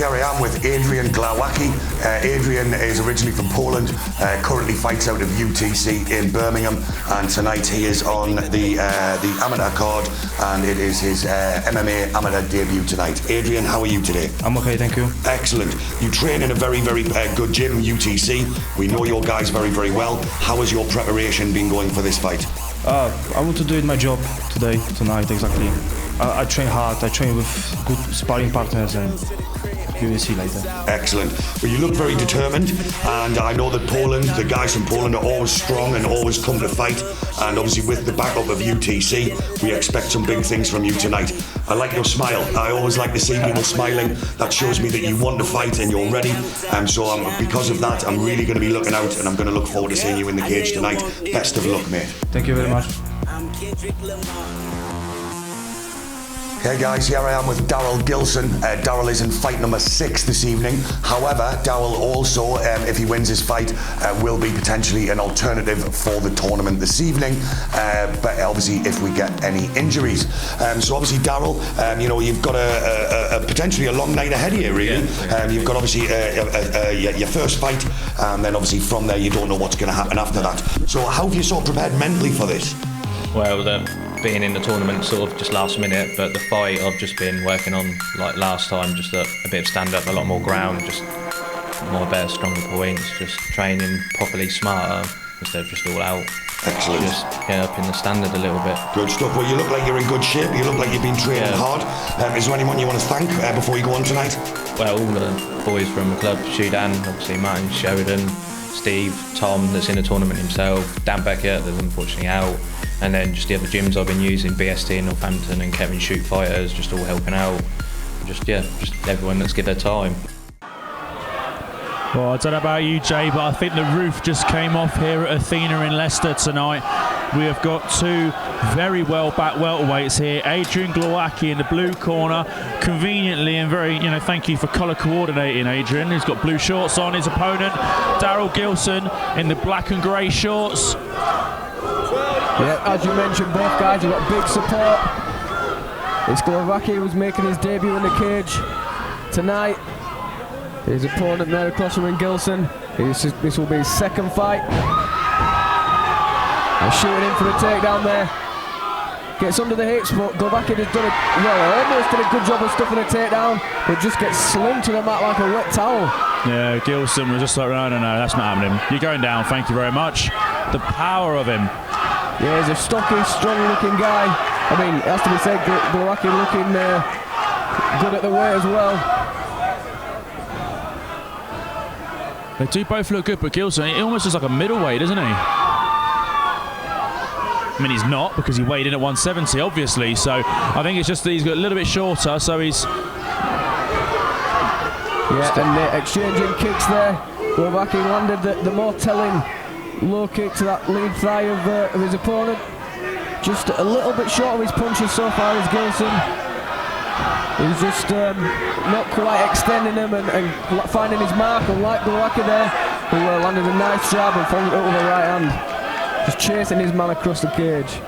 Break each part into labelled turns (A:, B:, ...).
A: Here I am with Adrian Glowacki. Adrian is originally from Poland, currently fights out of UTC in Birmingham, and tonight he is on the amateur card, and it is his MMA amateur debut tonight. Adrian, how are you today?
B: I'm okay, thank you.
A: Excellent. You train in a very, very good gym, UTC. We know your guys very, very well. How has your preparation been going for this fight?
B: I want to do it my job tonight, exactly. I train hard, I train with good sparring partners, and you will see later.
A: Excellent. Well, you look very determined, and I know that Poland, the guys from Poland are always strong and always come to fight, and obviously with the backup of UTC, we expect some big things from you tonight. I like your smile. I always like to see people smiling. That shows me that you want to fight and you're ready, and so because of that, I'm really going to be looking out, and I'm going to look forward to seeing you in the cage tonight. Best of luck, mate.
B: Thank you very much.
A: Hey guys, here I am with Darrel Gilson. Darrel is in fight number 6 this evening. However, Darrel also, if he wins his fight, will be potentially an alternative for the tournament this evening. But obviously, if we get any injuries. So obviously, Darrel, you've got a potentially a long night ahead here, really. You've got obviously your first fight, and then obviously from there, you don't know what's going to happen after that. So how have you sort of prepared mentally for this?
C: Well, being in the tournament sort of just last minute, but the fight I've just been working on like last time, just a bit of stand up, a lot more ground, just better, stronger points, just training properly, smarter instead of just all out.
A: Excellent.
C: Just get up in the standard a little bit.
A: Good stuff. Well, you look like you're in good shape. You look like you've been training hard. Is there anyone you want to thank before you go on tonight?
C: Well, all the boys from the club, Shudan, obviously Martin, Shudan, Steve, Tom that's in the tournament himself, Dan Beckett that's unfortunately out, and then just the other gyms I've been using, BST in Northampton and Kevin Shoot Fighters, just all helping out. Just everyone that's give their time.
D: Well, I don't know about you, Jay, but I think the roof just came off here at Athena in Leicester tonight. We have got two very well-backed welterweights here. Adrian Glowacki in the blue corner, conveniently and very, thank you for colour coordinating, Adrian. He's got blue shorts on. His opponent, Darrel Gilson, in the black and grey shorts.
E: Yeah, as you mentioned, both guys have got big support. It's Glowacki who's making his debut in the cage tonight. His opponent there across from Gilson. This will be his second fight. And shooting in for the takedown there. Gets under the hips, but Glowacki has done almost did a good job of stuffing a takedown, but just gets slung to the mat like a wet towel.
D: Yeah, Gilson was just like, no, that's not happening. You're going down, thank you very much. The power of him.
E: Yeah, he's a stocky, strong-looking guy. I mean, it has to be said, Glowacki looking good at the weight as well.
D: They do both look good, but Gilson, he almost looks like a middleweight, doesn't he? I mean, he's not, because he weighed in at 170, obviously, so I think it's just that he's got a little bit shorter, so he's...
E: Yeah, and exchanging kicks there. Glowacki landed the more telling low kick to that lead thigh of his opponent. Just a little bit short of his punches so far is Gilson. He's just not quite extending them and finding his mark, unlike Glowacki there, who landed a nice jab and followed it up with a right hand. Just chasing his man across the cage.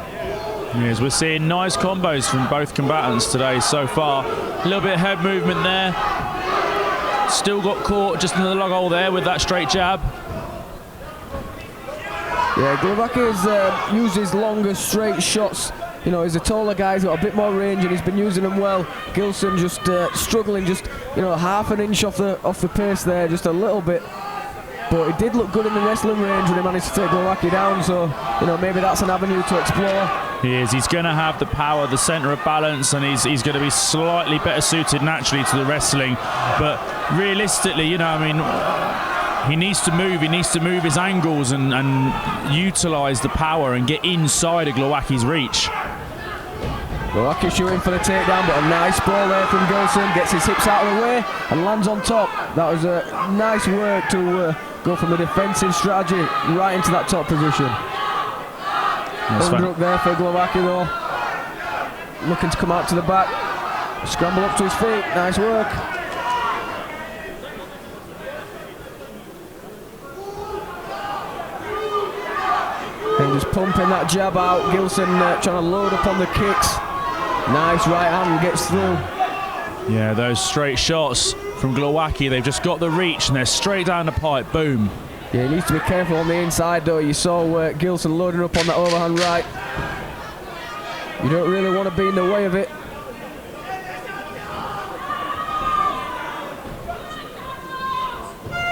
D: Yes, we're seeing nice combos from both combatants today so far. A little bit of head movement there. Still got caught just in the lug hole there with that straight jab.
E: Yeah, Glowacki has used his longer straight shots. He's a taller guy, he's got a bit more range and he's been using them well. Gilson just struggling, just half an inch off the pace there, just a little bit. But he did look good in the wrestling range when he managed to take Glowacki down, so maybe that's an avenue to explore.
D: He is. He's going to have the power, the centre of balance, and he's going to be slightly better suited naturally to the wrestling. But realistically, he needs to move. He needs to move his angles and utilise the power and get inside of Glowacki's reach.
E: Glowacki shooting for the takedown, but a nice ball there from Gilson. Gets his hips out of the way and lands on top. That was a nice work to go from the defensive strategy right into that top position. Underhook there for Glowacki though. Looking to come out to the back. Scramble up to his feet. Nice work. And just pumping that jab out. Gilson trying to load up on the kicks. Nice right hand gets through.
D: Yeah, those straight shots from Glowacki. They've just got the reach and they're straight down the pipe. Boom.
E: Yeah, he needs to be careful on the inside though. You saw Gilson loading up on that overhand right. You don't really want to be in the way of it.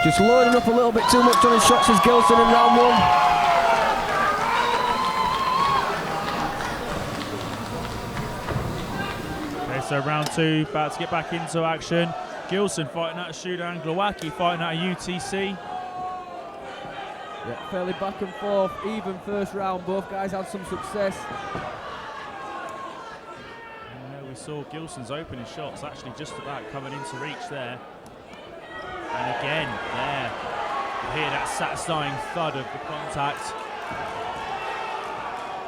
E: Just loading up a little bit too much on his shots as Gilson in round one.
D: Okay, so round two, about to get back into action. Gilson fighting out of Shudan, Glowacki fighting out of UTC.
E: Yeah, fairly back and forth, even first round. Both guys had some success.
D: We saw Gilson's opening shots actually just about coming into reach there. And again, there, you hear that satisfying thud of the contact.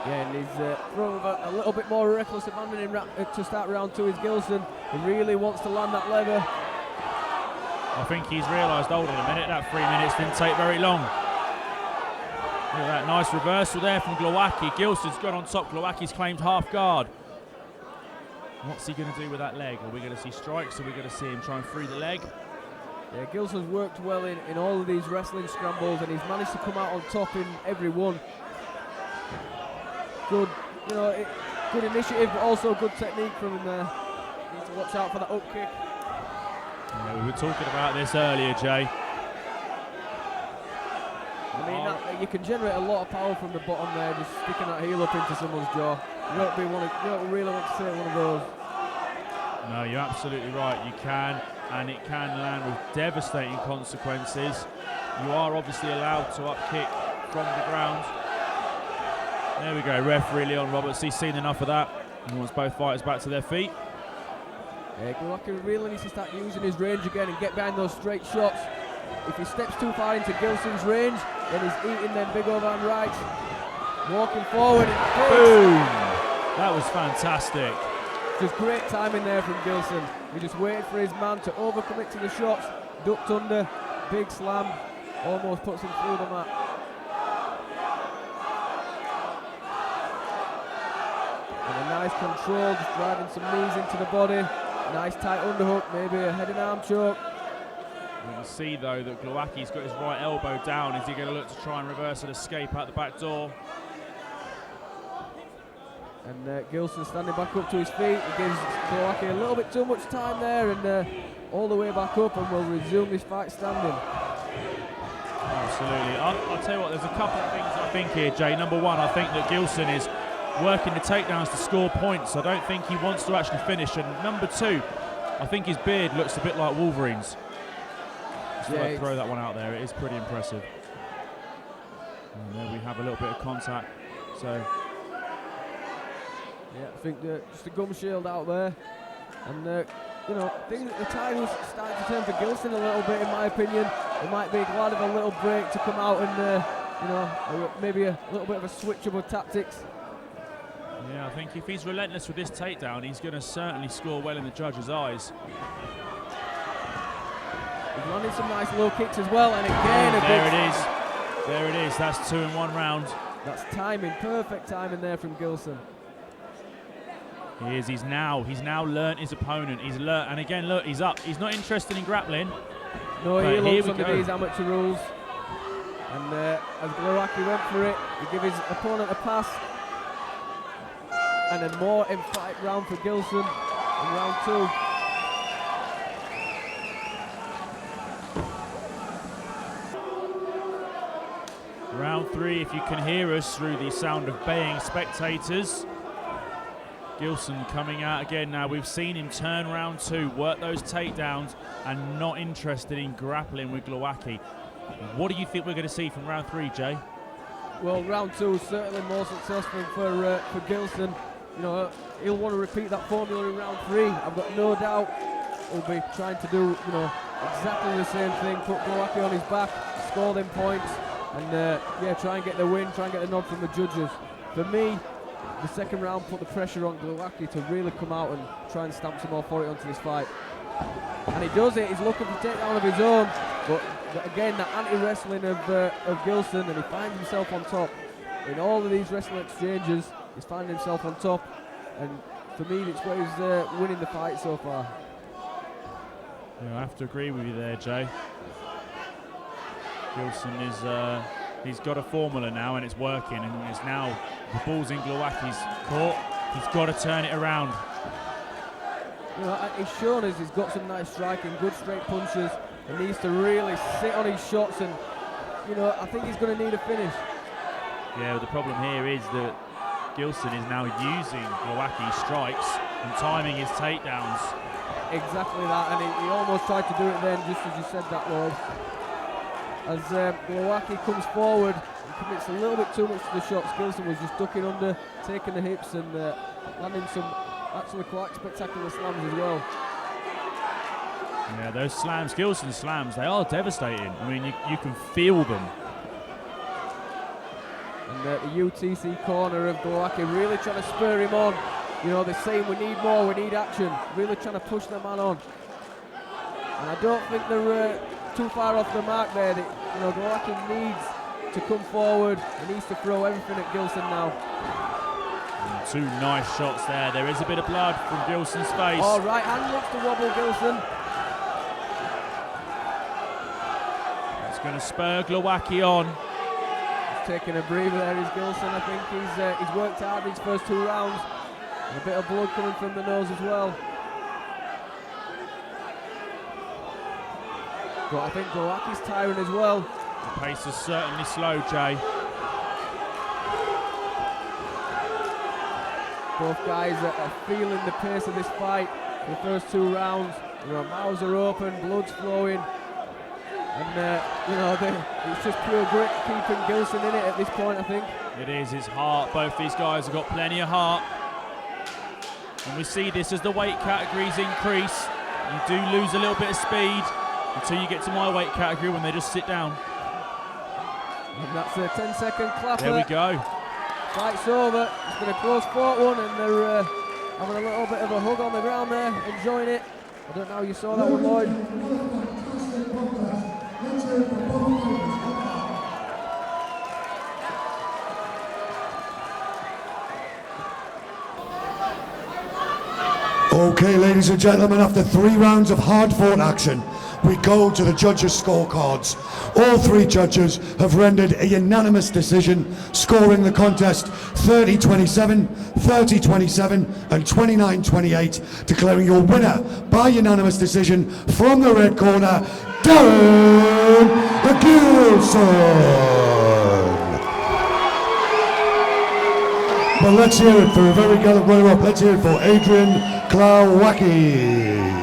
E: Yeah, and he's throwing a little bit more reckless abandon to start round two is Gilson. He really wants to land that lever.
D: I think he's realised, hold on a minute, that 3 minutes didn't take very long. Look at that nice reversal there from Glowacki. Gilson's got on top, Glowacki's claimed half guard. What's he going to do with that leg? Are we going to see strikes? Are we going to see him try and free the leg?
E: Yeah, Gilson's worked well in all of these wrestling scrambles and he's managed to come out on top in every one. Good, good initiative, but also good technique from him there. Needs to watch out for that up kick.
D: Yeah, we were talking about this earlier, Jay.
E: I mean, you can generate a lot of power from the bottom there, just sticking that heel up into someone's jaw. You don't really want to see one of those.
D: No, you're absolutely right. You can, and it can land with devastating consequences. You are obviously allowed to up kick from the ground. There we go, referee Leon Roberts. He's seen enough of that. He wants both fighters back to their feet.
E: Yeah, Glowacki really needs to start using his range again and get behind those straight shots. If he steps too far into Gilson's range, then he's eating them big overhand rights. Walking forward and
D: boom! That was fantastic.
E: Just great timing there from Gilson. He just waited for his man to overcome it to the shots, ducked under, big slam, almost puts him through the mat. And a nice control, just driving some knees into the body. Nice tight underhook, maybe a head and arm choke.
D: You can see though that Glowacki's got his right elbow down. Is he going to look to try and reverse an escape out the back door?
E: And Gilson standing back up to his feet. He gives Glowacki a little bit too much time there and all the way back up and will resume this fight standing.
D: Absolutely. I'll tell you what, there's a couple of things I think here, Jay. Number one, I think that Gilson is working the takedowns to score points. I don't think he wants to actually finish. And number two, I think his beard looks a bit like Wolverine's. Just thought I'd throw that one out there. It is pretty impressive. And there we have a little bit of contact. So
E: yeah, I think just a gum shield out there, and I think that the tide was starting to turn for Gilson a little bit, in my opinion. He might be glad of a little break to come out and maybe a little bit of a switch of tactics.
D: Yeah, I think if he's relentless with this takedown, he's going to certainly score well in the judges' eyes.
E: He's landing some nice low kicks as well, and again
D: there it is. There it is. That's 2 in 1 round.
E: That's timing, perfect timing there from Gilson.
D: He is. He's now learnt his opponent. He's learnt, and again, look, he's up. He's not interested in grappling.
E: No, he looks under these amateur rules. And as Glowacki went for it, he gave his opponent a pass. And a more emphatic round for Gilson in round two.
D: Round three, if you can hear us through the sound of baying spectators. Gilson coming out again now. We've seen him turn round two, work those takedowns, and not interested in grappling with Glowacki. What do you think we're going to see from round three, Jay?
E: Well, round two is certainly more successful for Gilson. He'll want to repeat that formula in round three. I've got no doubt he'll be trying to do, exactly the same thing. Put Glowacki on his back, score them points, and try and get the win, try and get the nod from the judges. For me, the second round put the pressure on Glowacki to really come out and try and stamp some authority onto this fight. And he does it. He's looking for takedown of his own, but again, that anti-wrestling of Gilson, and he finds himself on top. In all of these wrestling exchanges, he's finding himself on top, and for me, it's where he's winning the fight so far.
D: Yeah, I have to agree with you there, Jay. Gilson is he's got a formula now and it's working, and it's now the ball's in Glowacki's court. He's got to turn it around.
E: You know, he's shown us he's got some nice striking, good straight punches. He needs to really sit on his shots, and you know, I think he's going to need a finish.
D: Yeah, the problem here is that Gilson is now using Glowacki's strikes and timing his takedowns.
E: Exactly that, and he almost tried to do it then, just as you said that, Lord. As Glowacki comes forward and commits a little bit too much to the shots, Gilson was just ducking under, taking the hips, and landing some actually quite spectacular slams as well.
D: Yeah, those slams, Gilson's slams, they are devastating. I mean, you can feel them.
E: And the UTC corner of Glowacki really trying to spur him on. You know, they're saying we need more, we need action. Really trying to push the man on. And I don't think they're too far off the mark there. You know, Glowacki needs to come forward. He needs to throw everything at Gilson now.
D: And 2 nice shots there. There is a bit of blood from Gilson's face.
E: Oh, right hand looks to wobble Gilson.
D: It's going to spur Glowacki on.
E: He's taking a breather there, is Gilson. I think he's worked hard these first 2 rounds. And a bit of blood coming from the nose as well. But I think Glowacki's tiring as well.
D: The pace is certainly slow, Jay.
E: Both guys are feeling the pace of this fight. The first 2 rounds, you know, mouths are open, blood's flowing, and you know, it's just pure grit keeping Gilson in it at this point, I think.
D: It is his heart. Both these guys have got plenty of heart. And we see this as the weight categories increase. You do lose a little bit of speed until you get to my weight category when they just sit down.
E: And that's a 10-second clapper.
D: There we go.
E: Fight's over. It's been a close fought one, and they're having a little bit of a hug on the ground there, enjoying it. I don't know how you saw that one, Lloyd.
A: Okay, ladies and gentlemen, after 3 rounds of hard-fought action, we go to the judges' scorecards. All 3 judges have rendered a unanimous decision, scoring the contest 30-27, 30-27, and 29-28, declaring your winner by unanimous decision from the red corner, Darrel Gilson. But let's hear it for a very gallant runner-up. Let's hear it for Adrian Glowacki.